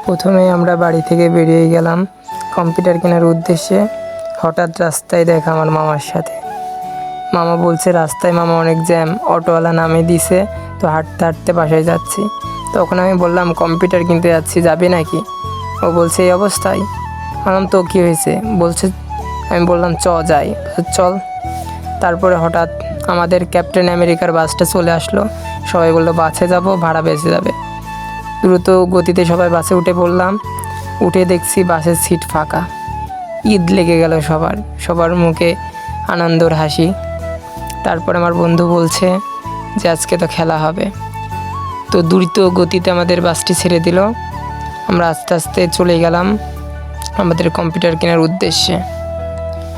প্রথমে আমরা বাড়ি থেকে বেরিয়ে গেলাম কম্পিউটার কেনার উদ্দেশ্যে। হঠাৎ রাস্তায় দেখা আমার মামার সাথে। মামা বলছে রাস্তায় মামা অনেক জ্যাম, অটোওয়ালা নামিয়ে দিছে, তো হাঁটতে হাঁটতে বাসায় যাচ্ছি। তখন আমি বললাম কম্পিউটার কিনতে যাচ্ছি, যাবে নাকি? ও বলছে এই অবস্থায়। বললাম তো কী হয়েছে? বলছে, আমি বললাম যাই, চল। তারপরে হঠাৎ আমাদের ক্যাপ্টেন আমেরিকার বাসটা চলে আসলো। সবাই বললো বাসে যাব, ভাড়া বেঁচে যাবে। দ্রুত গতিতে সবাই বাসে উঠে পড়লাম। উঠে দেখছি বাসের সিট ফাঁকা। ঈদ লেগে গেল সবার মুখে আনন্দর হাসি। তারপর আমার বন্ধু বলছে যে আজকে তো খেলা হবে। তো দ্রুত গতিতে আমাদের বাসটি ছেড়ে দিল। আমরা আস্তে আস্তে চলে গেলাম আমাদের কম্পিউটার কেনার উদ্দেশ্যে।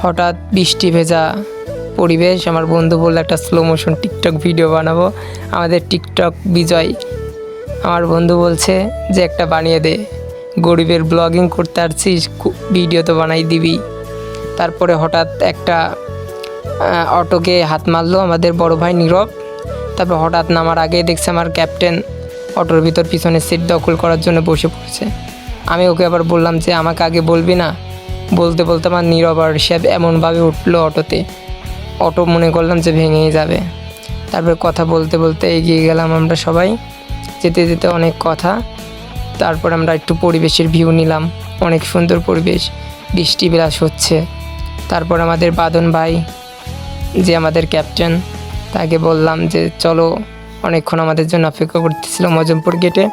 হঠাৎ বৃষ্টি ভেজা পরিবেশ। আমার বন্ধু বলল একটা স্লো মোশন টিকটক ভিডিও বানাবো, আমাদের টিকটক বিজয়। আমার বন্ধু বলছে যে একটা বানিয়ে দে, গরিবের ব্লগিং করতে আসছিস, ভিডিও তো বানাই দিবি। তারপরে হঠাৎ একটা অটোকে হাত মারলো আমাদের বড় ভাই নীরব। তারপর হঠাৎ নামার আগে দেখছে আমার ক্যাপ্টেন অটোর ভিতর পিছনের সিট দখল করার জন্য বসে পড়ছে। আমি ওকে আবার বললাম যে আমাকে আগে বলবি না। বলতে বলতে আমার নীরব আর সে এমনভাবে উঠলো অটোতে, অটো মনে করলাম যে ভেঙেই যাবে। তারপর কথা বলতে বলতে এগিয়ে গেলাম আমরা সবাই, যেতে যেতে অনেক কথা। তারপর আমরা একটু পরিবেশের ভিউ নিলাম, অনেক সুন্দর পরিবেশ, বৃষ্টি বিলাস হচ্ছে। তারপর আমাদের বাদন ভাই যে আমাদের ক্যাপ্টেন, তাকে বললাম যে চলো, অনেকক্ষণ আমাদের জন্য অপেক্ষা করতেছিল মজমপুর গেটে।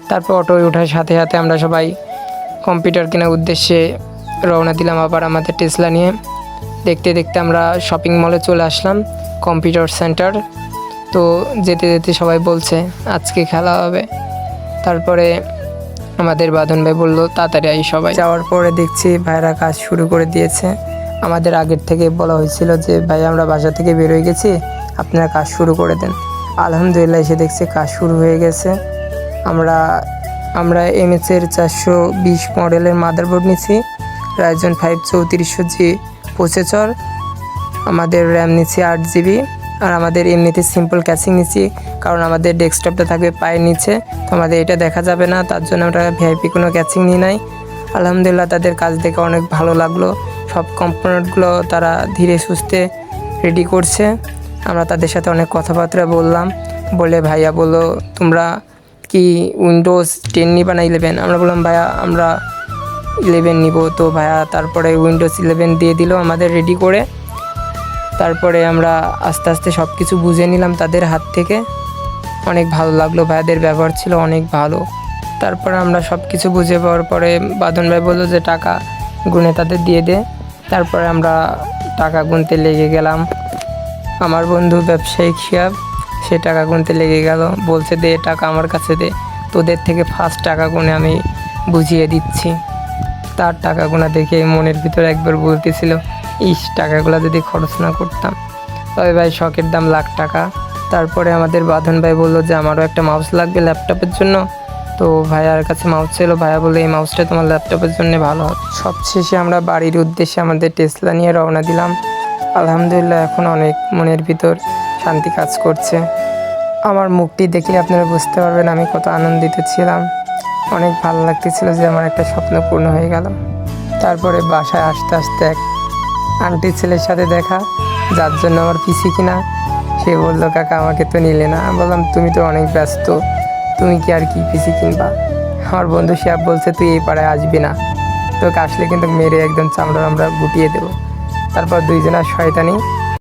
তারপর অটোয় ওঠার সাথে সাথে আমরা সবাই কম্পিউটার কেনার উদ্দেশ্যে রওনা দিলাম আবার আমাদের টেসলা নিয়ে। দেখতে দেখতে আমরা শপিং মলে চলে আসলাম, কম্পিউটার সেন্টার। তো যেতে যেতে সবাই বলছে আজকে খেলা হবে। তারপরে আমাদের বাঁধন ভাই বললো তাড়াতাড়ি আই সবাই। যাওয়ার পরে দেখছি ভাইরা কাজ শুরু করে দিয়েছে। আমাদের আগের থেকে বলা হয়েছিল যে ভাই আমরা বাসা থেকে বের হয়ে গেছি, আপনারা কাজ শুরু করে দেন। আলহামদুলিল্লাহ এসে দেখছি কাজ শুরু হয়ে গেছে। আমরা এমএসের 420 মডেলের মাদারবোর্ড নিচ্ছি, রাইজন 5 3400G প্রসেসর, আমাদের র্যাম নিচ্ছি 8GB। আর আমাদের এমনিতে সিম্পল ক্যাচিং নিচ্ছি, কারণ আমাদের ডেস্কটপটা থাকবে পায়ের নিচে, তো আমাদের এটা দেখা যাবে না, তার জন্য আমরা ভিআইপি কোনো ক্যাচিং নিই নাই। আলহামদুলিল্লাহ তাদের কাজ দেখে অনেক ভালো লাগলো। সব কম্পোনেন্টগুলো তারা ধীরে সুস্থে রেডি করছে। আমরা তাদের সাথে অনেক কথাবার্তা বললাম। বলে ভাইয়া বললো তোমরা কি উইন্ডোজ 10 নিবা না 11? আমরা বললাম ভাইয়া আমরা 11 নিব। তো ভাইয়া তারপরে উইন্ডোজ 11 দিয়ে দিল আমাদের রেডি করে। তারপরে আমরা আস্তে আস্তে সব কিছু বুঝে নিলাম তাদের হাত থেকে। অনেক ভালো লাগলো, ভাইয়াদের ব্যবহার ছিল অনেক ভালো। তারপরে আমরা সব কিছু বুঝে পাওয়ার পরে বাঁধন ভাই বললো যে টাকা গুনে তাদের দিয়ে দে। তারপরে আমরা টাকা গুনতে লেগে গেলাম। আমার বন্ধু ব্যবসায়িক শিয়াব, সে টাকা গুনতে লেগে গেল, বলছে দে টাকা আমার কাছে দে, তোদের থেকে ফার্স্ট টাকা গুনে আমি বুঝিয়ে দিচ্ছি। তার টাকা গোনা দেখে মনের ভিতরে একবার বলতেছিল টাকাগুলো যদি খরচ না করতাম। তবে ভাই শখের দাম লাখ টাকা। তারপরে আমাদের বাঁধন ভাই বললো যে আমারও একটা মাউস লাগবে ল্যাপটপের জন্য। তো ভাইয়ার কাছে মাউস ছিল, ভাইয়া বললো এই মাউসটা তোমার ল্যাপটপের জন্য ভালো হবে। সবশেষে আমরা বাড়ির উদ্দেশ্যে আমাদের টেসলা নিয়ে রওনা দিলাম। আলহামদুলিল্লাহ এখন অনেক মনের ভিতর শান্তি কাজ করছে। আমার মুখটি দেখলে আপনারা বুঝতে পারবেন আমি কত আনন্দিত ছিলাম। অনেক ভালো লাগতেছিল যে আমার একটা স্বপ্ন পূর্ণ হয়ে গেল। তারপরে বাসায় আসতে আসতে এক আন্টির ছেলের সাথে দেখা, যার জন্য আমার পিসি কিনা। সে বললো কাকা আমাকে তো নিলে না। আমি বললাম তুমি তো অনেক ব্যস্ত, তুমি কি আর কি পিসি কিনবা? আমার বন্ধু শিয়াব বলছে তুই এই পাড়ায় আসবি না, তোকে আসলে কিন্তু মেরে একদম চামড়া আমরা গুটিয়ে দেবো। তারপর দুইজনের শয়তানি